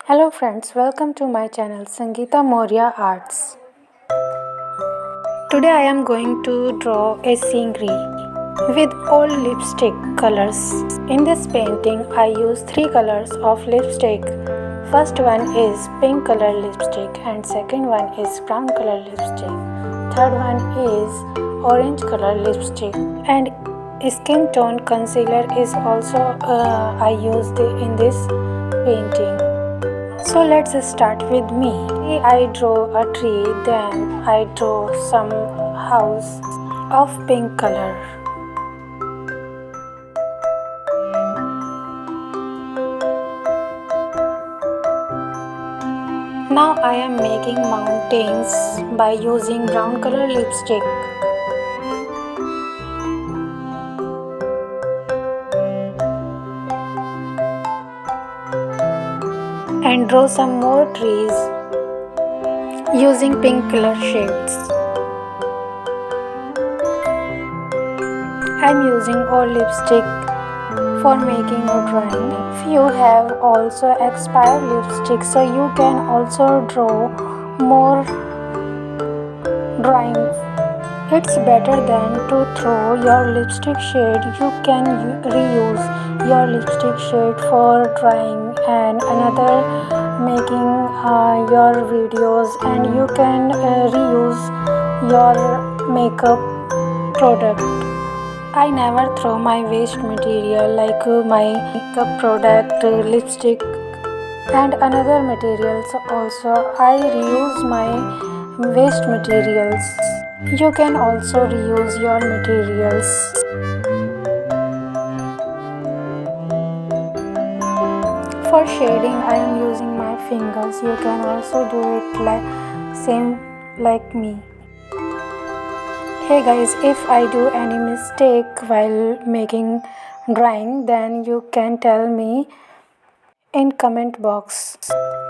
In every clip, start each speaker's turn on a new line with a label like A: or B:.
A: Hello friends, welcome to my channel Sangeeta Maurya Arts. Today I am going to draw a scenery with all lipstick colors. In this painting I use three colors of lipstick. First one is pink color lipstick and second one is brown color lipstick. Third one is orange color lipstick and skin tone concealer is also I used in this painting. So let's start with me. I draw a tree, then I draw some house of pink color. Now I am making mountains by using brown color lipstick. And draw some more trees using pink color shades. I am using all lipstick for making a drawing. If you have also expired lipstick, so you can also draw more drawings. It's better than to throw your lipstick shade. You can reuse your lipstick shade for drawing and another making your videos, and you can reuse your makeup product. I never throw my waste material like my makeup product, lipstick and another materials also. I reuse my waste materials. You can also reuse your materials. For shading I am using my fingers. You can also do it same like me. Hey guys, if I do any mistake while making drawing, then you can tell me in comment box.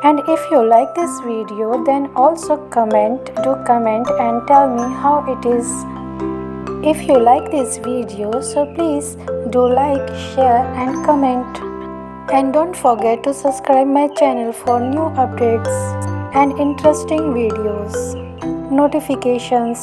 A: And if you like this video, then also comment and tell me how it is. If you like this video, so please do like, share and comment. And don't forget to subscribe my channel for new updates and interesting videos, notifications.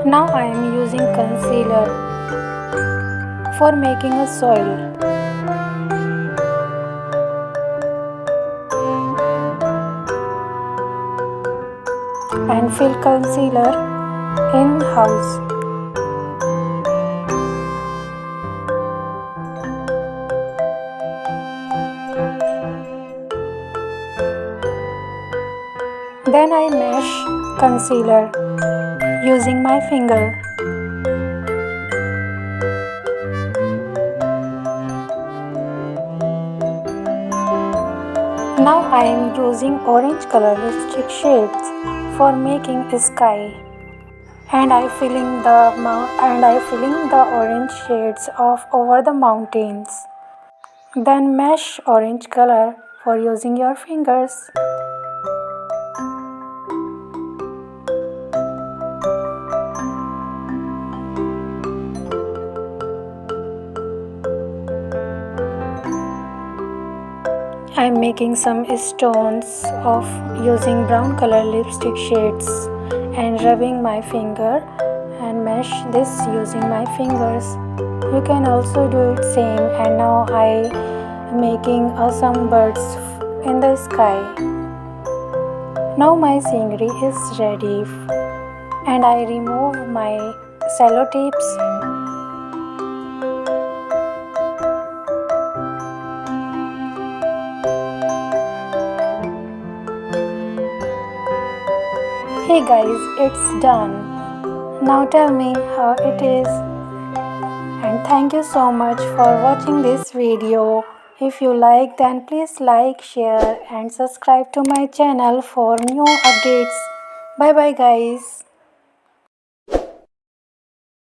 A: Now I am using concealer for making a soil. And fill concealer in house. Then I mesh concealer using my finger. Now I am using orange color lipstick shades for making a sky, and I filling the orange shades of over the mountains. Then mesh orange color for using your fingers. I am making some stones of using brown color lipstick shades and rubbing my finger and mesh this using my fingers. You can also do it same. And now I making some birds in the sky. Now my scenery is ready. and I remove my sellotapes. Hey guys, it's done. Now tell me how it is. And thank you so much for watching this video. If you like, then please like, share and subscribe to my channel for new updates. Bye bye guys.